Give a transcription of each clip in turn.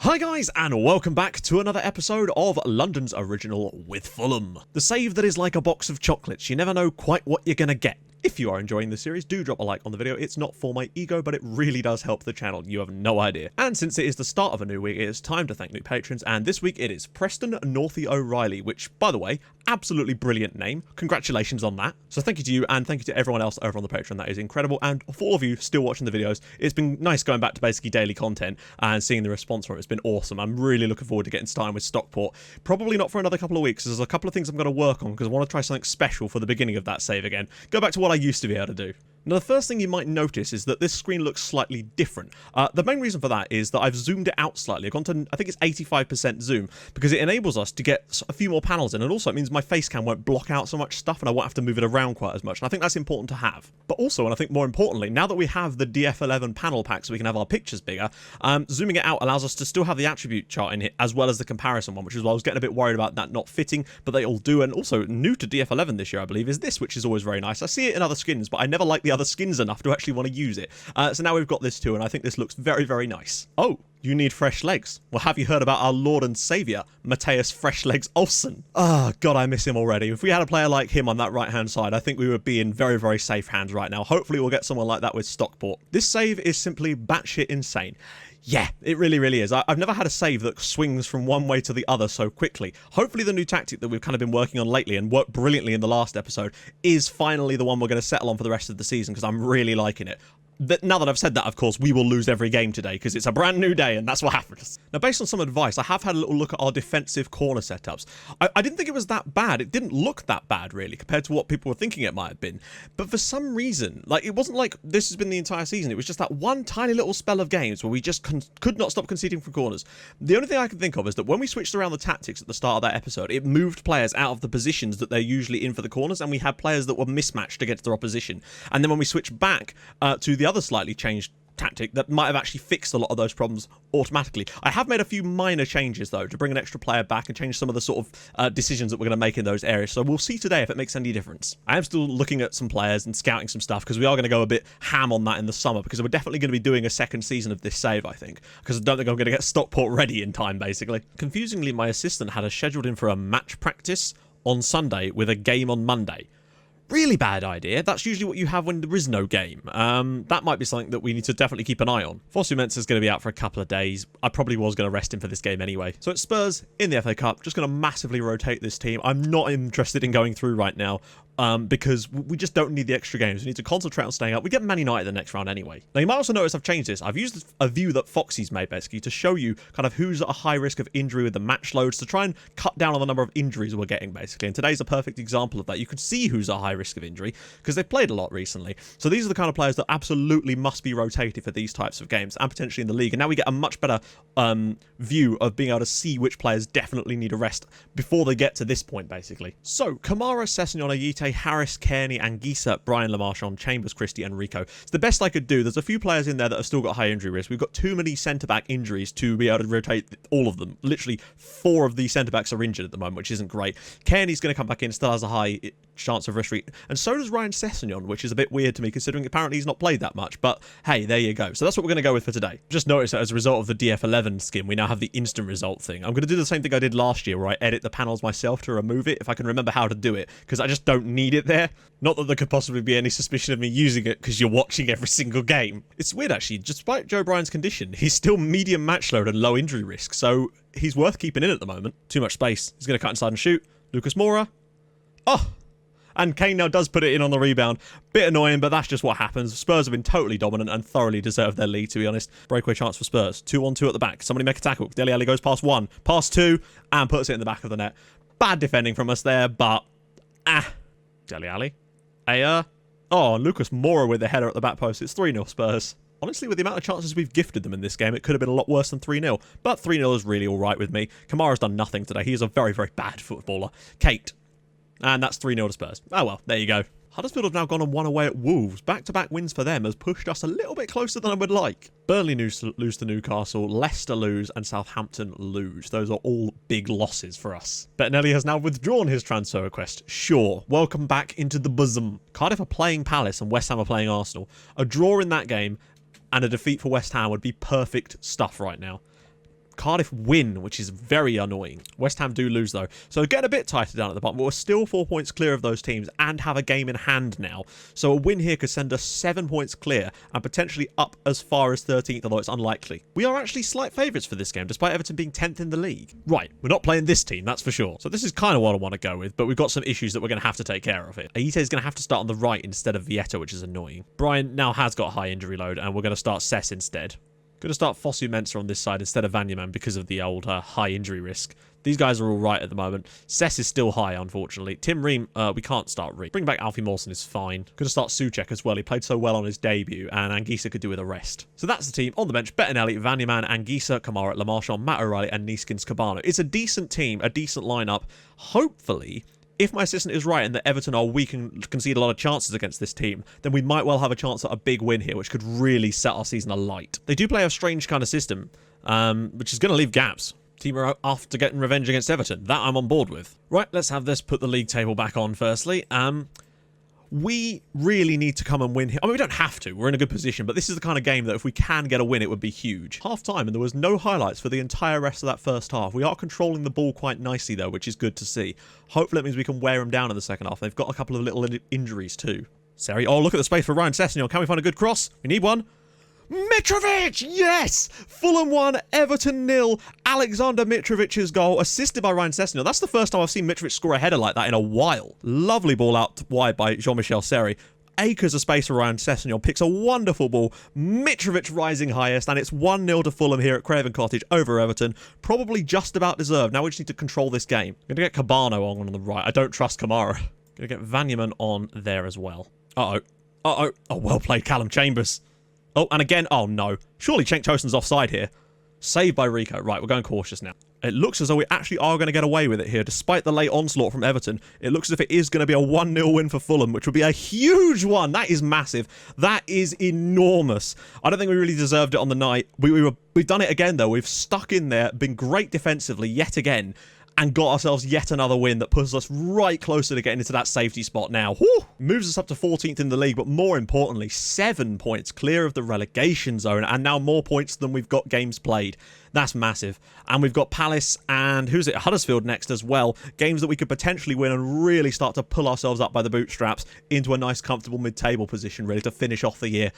Hi guys, and welcome back to another episode of London's Original with Fulham. The save that is like a box of chocolates, you never know quite what you're gonna get. If you are enjoying the series, do drop a like on the video. It's not for my ego, but it really does help the channel. You have no idea. And since it is the start of a new week, it is time to thank new patrons. And this week it is Preston Northie O'Reilly, which, by the way, absolutely brilliant name. Congratulations on that. So thank you to you, and thank you to everyone else over on the Patreon. That is incredible. And for all of you still watching the videos, it's been nice going back to basically daily content and seeing the response from it. It's been awesome. I'm really looking forward to getting started with Stockport. Probably not for another couple of weeks. There's a couple of things I'm going to work on because I want to try something special for the beginning of that save again. Go back to what I used to be able to do. Now, the first thing you might notice is that this screen looks slightly different. The main reason for that is that I've zoomed it out slightly. I've gone to, I think it's 85% zoom, because it enables us to get a few more panels in, and also it means my face cam won't block out so much stuff and I won't have to move it around quite as much, and I think that's important to have. But also, and I think more importantly, now that we have the DF11 panel pack so we can have our pictures bigger, zooming it out allows us to still have the attribute chart in here, as well as the comparison one, which is why I was getting a bit worried about that not fitting, but they all do. And also, new to DF11 this year, I believe, is this, which is always very nice. I see it in other skins, but I never like the other skins enough to actually want to use it. So now we've got this too, and I think this looks very, very nice. Oh, you need fresh legs. Well, have you heard about our Lord and Saviour, Matthias Fresh Legs Olsen? Oh, God, I miss him already. If we had a player like him on that right-hand side, I think we would be in very, very safe hands right now. Hopefully, we'll get someone like that with Stockport. This save is simply batshit insane. Yeah, it really, really is. I've never had a save that swings from one way to the other so quickly. Hopefully the new tactic that we've kind of been working on lately and worked brilliantly in the last episode is finally the one we're going to settle on for the rest of the season, because I'm really liking it. Now that I've said that, of course, we will lose every game today because it's a brand new day and that's what happens. Now, based on some advice, I have had a little look at our defensive corner setups. I didn't think it was that bad. It didn't look that bad, really, compared to what people were thinking it might have been. But for some reason, like, it wasn't like this has been the entire season. It was just that one tiny little spell of games where we just could not stop conceding from corners. The only thing I can think of is that when we switched around the tactics at the start of that episode, it moved players out of the positions that they're usually in for the corners, and we had players that were mismatched against their opposition. And then when we switched back to the other slightly changed tactic, that might have actually fixed a lot of those problems automatically. I have made a few minor changes though to bring an extra player back and change some of the sort of decisions that we're going to make in those areas, so we'll see today if it makes any difference. I am still looking at some players and scouting some stuff because we are going to go a bit ham on that in the summer, because we're definitely going to be doing a second season of this save, I think, because I don't think I'm going to get Stockport ready in time, basically. Confusingly, my assistant had us scheduled in for a match practice on Sunday with a game on Monday. Really bad idea. That's usually what you have when there is no game. That might be something that we need to definitely keep an eye on. Fosu Mensah's going to be out for a couple of days. I probably was going to rest him for this game anyway. So it's Spurs in the FA Cup. Just going to massively rotate this team. I'm not interested in going through right now, because we just don't need the extra games. We need to concentrate on staying up. We get Man United the next round anyway. Now, you might also notice I've changed this. I've used a view that Foxy's made, basically, to show you kind of who's at a high risk of injury with the match loads, to try and cut down on the number of injuries we're getting, basically. And today's a perfect example of that. You can see who's at high risk of injury because they've played a lot recently. So these are the kind of players that absolutely must be rotated for these types of games, and potentially in the league. And now we get a much better view of being able to see which players definitely need a rest before they get to this point, basically. So, Kamara, S1-E10, Harris, Kearney, Anguissa, Brian Lamarchon, Chambers, Christie, and Rico. It's the best I could do. There's a few players in there that have still got high injury risk. We've got too many centre-back injuries to be able to rotate all of them. Literally 4 of the centre-backs are injured at the moment, which isn't great. Kearney's going to come back in, still has a high chance of risk, and so does Ryan Sessegnon, which is a bit weird to me considering apparently he's not played that much, but hey, there you go. So that's what we're going to go with for today. Just notice that as a result of the DF11 skin, we now have the instant result thing. I'm going to do the same thing I did last year, where I edit the panels myself to remove it, if I can remember how to do it, because I just don't need it there. Not that there could possibly be any suspicion of me using it because you're watching every single game. It's weird, actually. Despite Joe Bryan's condition, he's still medium match load and low injury risk, so he's worth keeping in at the moment. Too much space. He's going to cut inside and shoot. Lucas Moura. Oh! And Kane now does put it in on the rebound. Bit annoying, but that's just what happens. Spurs have been totally dominant and thoroughly deserved their lead, to be honest. Breakaway chance for Spurs. 2-on-2 at the back. Somebody make a tackle. Dele Alli goes past 1, past 2, and puts it in the back of the net. Bad defending from us there, but... Dele Alli. Oh, Lucas Moura with the header at the back post. It's 3-0 Spurs. Honestly, with the amount of chances we've gifted them in this game, it could have been a lot worse than 3-0. But 3-0 is really alright with me. Kamara's done nothing today. He is a very, very bad footballer. Kate. And that's 3-0 to Spurs. Oh well, there you go. Huddersfield have now gone and won away at Wolves. Back-to-back wins for them has pushed us a little bit closer than I would like. Burnley lose to Newcastle, Leicester lose, and Southampton lose. Those are all big losses for us. Bettinelli has now withdrawn his transfer request. Sure, welcome back into the bosom. Cardiff are playing Palace and West Ham are playing Arsenal. A draw in that game and a defeat for West Ham would be perfect stuff right now. Cardiff win, which is very annoying. West Ham do lose, though. So getting a bit tighter down at the bottom, but we're still 4 points clear of those teams and have a game in hand now. So a win here could send us 7 points clear and potentially up as far as 13th, although it's unlikely. We are actually slight favourites for this game, despite Everton being 10th in the league. Right, we're not playing this team, that's for sure. So this is kind of what I want to go with, but we've got some issues that we're going to have to take care of here. E10 is going to have to start on the right instead of Vieta, which is annoying. Brian now has got a high injury load, and we're going to start Cess instead. Going to start Fosu Mensah on this side instead of Vanyaman because of the old high injury risk. These guys are all right at the moment. Cess is still high, unfortunately. Tim Ream, we can't start Ream. Bring back Alfie Mawson is fine. Going to start Souček as well. He played so well on his debut, and Anguissa could do with a rest. So that's the team. On the bench, Bettinelli, Vanyaman, Anguissa, Kamara, Lamarchand, Matt O'Reilly, and Neeskens Cabano. It's a decent team, a decent lineup. Hopefully, if my assistant is right and that Everton are weak and concede a lot of chances against this team, then we might well have a chance at a big win here, which could really set our season alight. They do play a strange kind of system, which is going to leave gaps. Team are after getting revenge against Everton. That I'm on board with. Right, let's have this put the league table back on firstly. We really need to come and win here. I mean, we don't have to. We're in a good position, but this is the kind of game that if we can get a win, it would be huge. Half time, and there was no highlights for the entire rest of that first half. We are controlling the ball quite nicely, though, which is good to see. Hopefully, it means we can wear them down in the second half. They've got a couple of little injuries, too. Seri, oh, look at the space for Ryan Sessegnon. Can we find a good cross? We need one. Mitrovic! Yes! Fulham 1, Everton 0. Alexander Mitrovic's goal, assisted by Ryan Sessegnon. That's the first time I've seen Mitrovic score a header like that in a while. Lovely ball out wide by Jean-Michel Seri. Acres of space for Ryan Sessegnon. Picks a wonderful ball. Mitrovic rising highest, and it's 1-0 to Fulham here at Craven Cottage over Everton. Probably just about deserved. Now we just need to control this game. I'm going to get Cabano on the right. I don't trust Kamara. Going to get Vanyaman on there as well. Uh-oh. Uh-oh. Oh, well played, Callum Chambers. Oh, and again, oh no. Surely Cenk Tosun's offside here. Saved by Rico. Right, we're going cautious now. It looks as though we actually are going to get away with it here. Despite the late onslaught from Everton, it looks as if it is going to be a 1-0 win for Fulham, which would be a huge one. That is massive. That is enormous. I don't think we really deserved it on the night. We've done it again, though. We've stuck in there, been great defensively yet again, and got ourselves yet another win that puts us right closer to getting into that safety spot now. Whew! Moves us up to 14th in the league, but more importantly, 7 points clear of the relegation zone, and now more points than we've got games played. That's massive. And we've got Palace and, who's it, Huddersfield next as well. Games that we could potentially win and really start to pull ourselves up by the bootstraps into a nice, comfortable mid-table position, ready to finish off the year.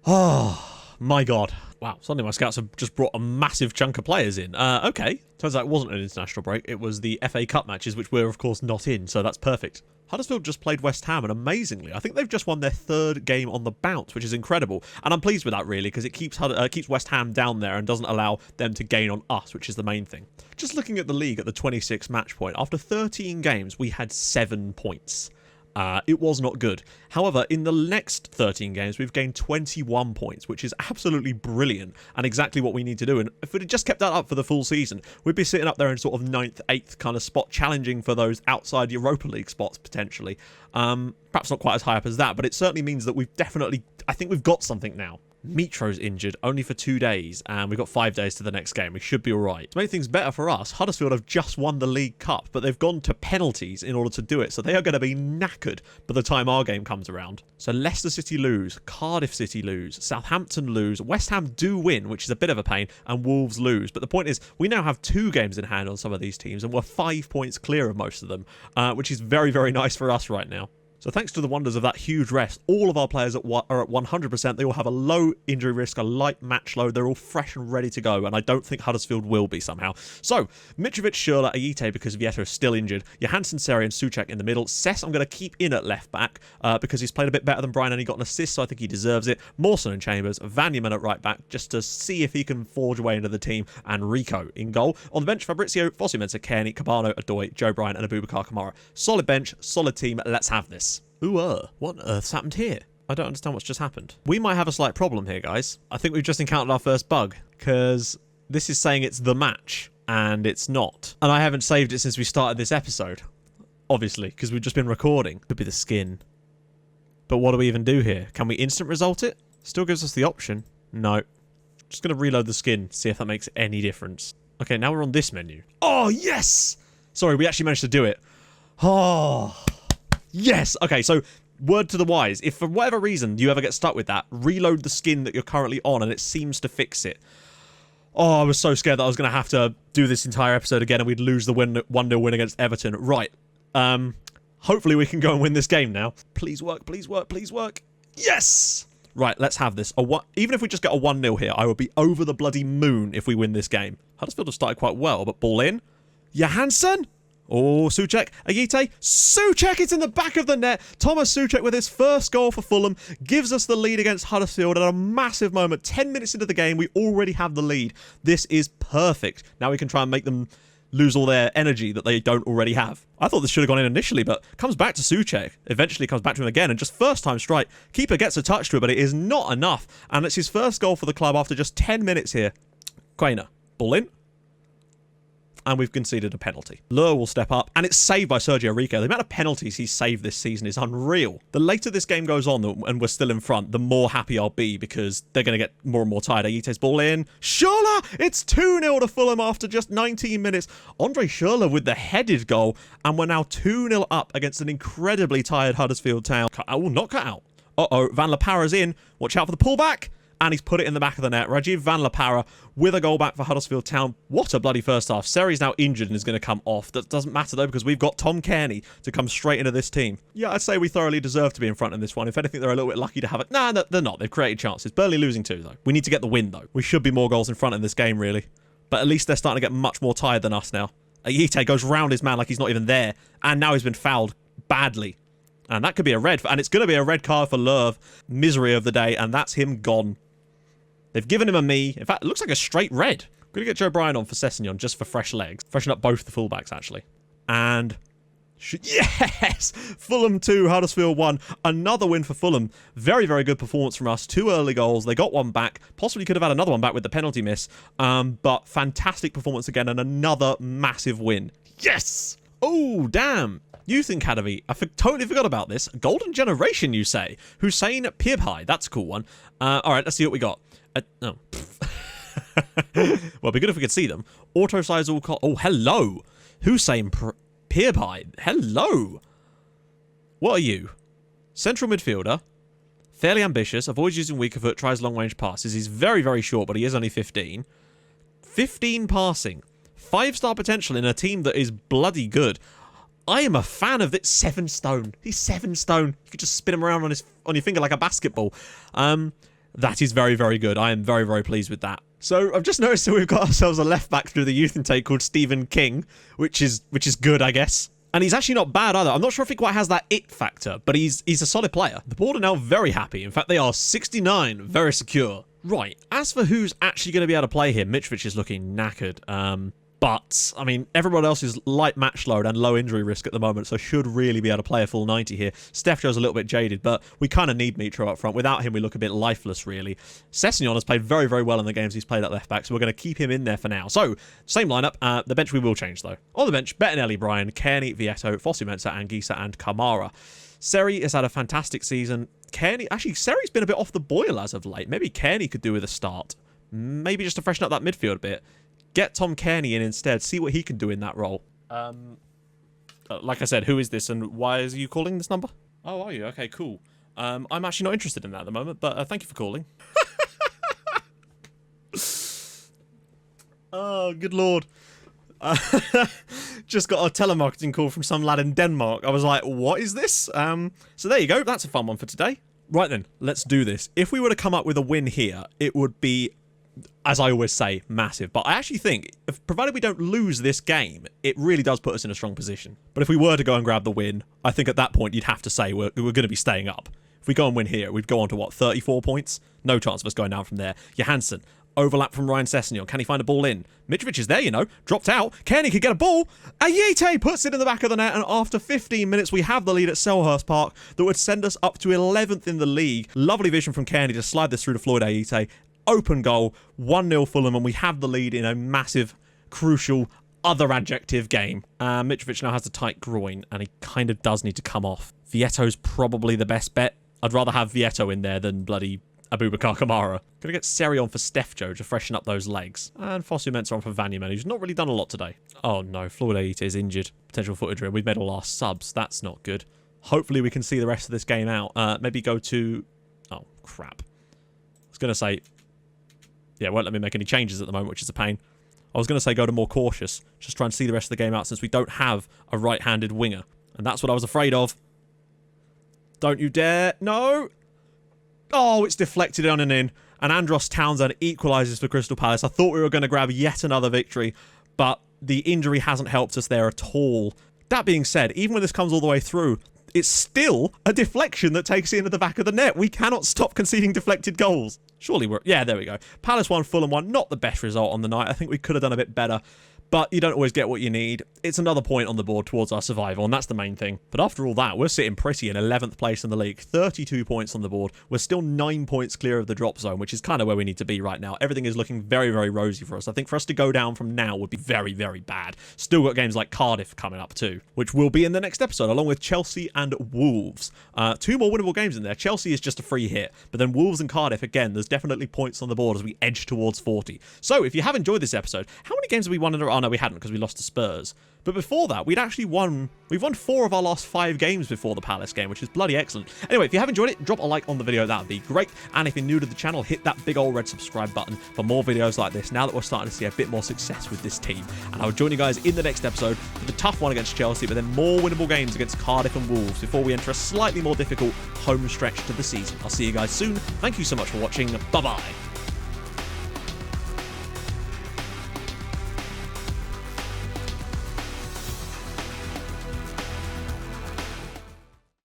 Oh, my God. Wow, suddenly my scouts have just brought a massive chunk of players in. Okay. Turns out it wasn't an international break. It was the FA Cup matches, which we're, of course, not in, so that's perfect. Huddersfield just played West Ham, and amazingly, I think they've just won their 3rd game on the bounce, which is incredible. And I'm pleased with that, really, because it keeps West Ham down there and doesn't allow them to gain on us, which is the main thing. Just looking at the league at the 26th match point, after 13 games, we had 7 points. It was not good. However, in the next 13 games, we've gained 21 points, which is absolutely brilliant and exactly what we need to do. And if we'd had just kept that up for the full season, we'd be sitting up there in sort of 9th, 8th kind of spot, challenging for those outside Europa League spots, potentially. Perhaps not quite as high up as that, but it certainly means that I think we've got something now. Mitro's injured only for 2 days, and we've got 5 days to the next game. We should be all right. To make things better for us, Huddersfield have just won the League Cup, but they've gone to penalties in order to do it, so they are going to be knackered by the time our game comes around. So Leicester City lose, Cardiff City lose, Southampton lose, West Ham do win, which is a bit of a pain, and Wolves lose. But the point is, we now have 2 games in hand on some of these teams, and we're 5 points clear of most of them, which is very, very nice for us right now. So thanks to the wonders of that huge rest, all of our players are at 100%. They all have a low injury risk, a light match load. They're all fresh and ready to go, and I don't think Huddersfield will be somehow. So, Mitrovic, Schürrle, Ayite, because Vieta is still injured. Johansson, Seri, and Souček in the middle. Cess I'm going to keep in at left back because he's played a bit better than Brian and he got an assist, so I think he deserves it. Mawson and Chambers, Vanyaman at right back, just to see if he can forge away into the team, and Rico in goal. On the bench, Fabrizio, Fosu Mensah, Kearney, Cabano, Adoy, Joe Bryan, and Abubakar Kamara. Solid bench, solid team. Let's have this. Ooh, what on earth's happened here? I don't understand what's just happened. We might have a slight problem here, guys. I think we've just encountered our first bug, because this is saying it's the match, and it's not. And I haven't saved it since we started this episode, obviously, because we've just been recording. Could be the skin. But what do we even do here? Can we instant result it? Still gives us the option. No. Just going to reload the skin, see if that makes any difference. Okay, now we're on this menu. Oh, yes! Sorry, we actually managed to do it. Oh... Yes! Okay, so word to the wise. If for whatever reason you ever get stuck with that, reload the skin that you're currently on and it seems to fix it. Oh, I was so scared that I was going to have to do this entire episode again and we'd lose the 1-0 win against Everton. Right. Hopefully we can go and win this game now. Please work, please work, please work. Yes! Right, let's have this. Even if we just get a 1-0 here, I would be over the bloody moon if we win this game. Huddersfield have started quite well, but ball in. Johansson? Oh, Souček, E10. Souček, it's in the back of the net. Thomas Souček with his first goal for Fulham gives us the lead against Huddersfield at a massive moment. 10 minutes into the game, we already have the lead. This is perfect. Now we can try and make them lose all their energy that they don't already have. I thought this should have gone in initially, but comes back to Souček. Eventually comes back to him again, and just first time strike. Keeper gets a touch to it, but it is not enough. And it's his first goal for the club after just 10 minutes here. Quainer, ball in. And we've conceded a penalty. Lure will step up, and it's saved by Sergio Rico. The amount of penalties he's saved this season is unreal. The later this game goes on and we're still in front, the more happy I'll be because they're going to get more and more tired. Aite's ball in. Schürrle! It's 2-0 to Fulham after just 19 minutes. Andre Schürrle with the headed goal, and we're now 2-0 up against an incredibly tired Huddersfield Town. Oh, not cut out. Uh-oh, Van La Parra's in. Watch out for the pullback. And he's put it in the back of the net. Rajiv Van La Parra with a goal back for Huddersfield Town. What a bloody first half. Seri's now injured and is going to come off. That doesn't matter, though, because we've got Tom Cairney to come straight into this team. Yeah, I'd say we thoroughly deserve to be in front in this one. If anything, they're a little bit lucky to have it. Nah, they're not. They've created chances. Barely losing 2, though. We need to get the win, though. We should be more goals in front in this game, really. But at least they're starting to get much more tired than us now. Aite goes round his man like he's not even there. And now he's been fouled badly. And that could be a red. And it's going to be a red card for Löw. Misery of the day. And that's him gone. They've given him a me. In fact, it looks like a straight red. I'm going to get Joe Bryan on for Sessegnon just for fresh legs. Freshen up both the fullbacks, actually. And... yes! Fulham 2, Huddersfield 1. Another win for Fulham. Very, very good performance from us. 2 early goals. They got one back. Possibly could have had another one back with the penalty miss. But fantastic performance again and another massive win. Yes! Oh, damn. Youth Academy. I totally forgot about this. Golden Generation, you say. Hussein Pirbhai. That's a cool one. Alright, let's see what we got. No. Well, it'd be good if we could see them. Auto size all... oh, hello. Hussein Pirbhai. Hello. What are you? Central midfielder. Fairly ambitious. Avoids using weaker foot. Tries long-range passes. He's very, very short, but he is only 15. 15 passing. 5-star potential in a team that is bloody good. I am a fan of this. 7 stone. He's 7 stone. You could just spin him around on your finger like a basketball. That is very, very good. I am very, very pleased with that. So I've just noticed that we've got ourselves a left back through the youth intake called Stephen King, which is good, I guess. And he's actually not bad either. I'm not sure if he quite has that it factor, but he's a solid player. The board are now very happy. In fact, they are 69, very secure. Right, as for who's actually going to be able to play here, Mitrovic is looking knackered. But, I mean, everyone else is light match load and low injury risk at the moment, so should really be able to play a full 90 here. Steph Joe's a little bit jaded, but we kind of need Mitro up front. Without him, we look a bit lifeless, really. Sessegnon has played very, very well in the games he's played at left back, so we're going to keep him in there for now. So, same lineup. The bench we will change, though. On the bench, Bettinelli, Bryan, Cairney, Vietto, Fosu-Mensah, Anguissa, and Kamara. Seri has had a fantastic season. Cairney, actually, Seri's been a bit off the boil as of late. Maybe Cairney could do with a start. Maybe just to freshen up that midfield a bit. Get Tom Cairney in instead. See what he can do in that role. Like I said, who is this and why are you calling this number? Oh, are you? Okay, cool. I'm actually not interested in that at the moment, but thank you for calling. Oh, good lord. Just got a telemarketing call from some lad in Denmark. I was like, what is this? So there you go. That's a fun one for today. Right then, let's do this. If we were to come up with a win here, it would be, as I always say, massive. But I actually think, provided we don't lose this game, it really does put us in a strong position. But if we were to go and grab the win, I think at that point you'd have to say we're going to be staying up. If we go and win here, we'd go on to, what, 34 points? No chance of us going down from there. Johansson, overlap from Ryan Sessegnon. Can he find a ball in? Mitrovic is there, you know. Dropped out. Cairney could get a ball. Aite puts it in the back of the net, and after 15 minutes, we have the lead at Selhurst Park that would send us up to 11th in the league. Lovely vision from Cairney to slide this through to Floyd Aite. Open goal, 1-0 Fulham, and we have the lead in a massive, crucial, other adjective game. Mitrovic now has a tight groin, and he kind of does need to come off. Vietto's probably the best bet. I'd rather have Vietto in there than bloody Aboubakar Kamara. Gonna get Seri on for Steph Joe to freshen up those legs. And Fosu-Mensah on for Vanyman, who's not really done a lot today. Oh no, Floyd Aite is injured. Potential foot injury. We've made all our subs. That's not good. Hopefully we can see the rest of this game out. Maybe go to... oh, crap. I was going to say... Yeah, it won't let me make any changes at the moment, which is a pain. I was going to say go to more cautious. Just try and see the rest of the game out since we don't have a right-handed winger. And that's what I was afraid of. Don't you dare. No. Oh, it's deflected on and in. And Andros Townsend equalises for Crystal Palace. I thought we were going to grab yet another victory, but the injury hasn't helped us there at all. That being said, even when this comes all the way through, it's still a deflection that takes it into the back of the net. We cannot stop conceding deflected goals. Surely we're... Yeah, there we go. Palace 1, Fulham 1. Not the best result on the night. I think we could have done a bit better. But you don't always get what you need. It's another point on the board towards our survival, and that's the main thing. But after all that, we're sitting pretty in 11th place in the league. 32 points on the board. We're still 9 points clear of the drop zone, which is kind of where we need to be right now. Everything is looking very, very rosy for us. I think for us to go down from now would be very, very bad. Still got games like Cardiff coming up too, which will be in the next episode, along with Chelsea and Wolves. 2 more winnable games in there. Chelsea is just a free hit, but then Wolves and Cardiff, again, there's definitely points on the board as we edge towards 40. So if you have enjoyed this episode, how many games have we won in a row? Oh, no, we hadn't because we lost to Spurs. But before that, we've won 4 of our last 5 games before the Palace game, which is bloody excellent. Anyway, if you have enjoyed it, drop a like on the video, that would be great. And if you're new to the channel, hit that big old red subscribe button for more videos like this, now that we're starting to see a bit more success with this team. And I'll join you guys in the next episode with a tough one against Chelsea, but then more winnable games against Cardiff and Wolves before we enter a slightly more difficult home stretch to the season. I'll see you guys soon. Thank you so much for watching. Bye-bye.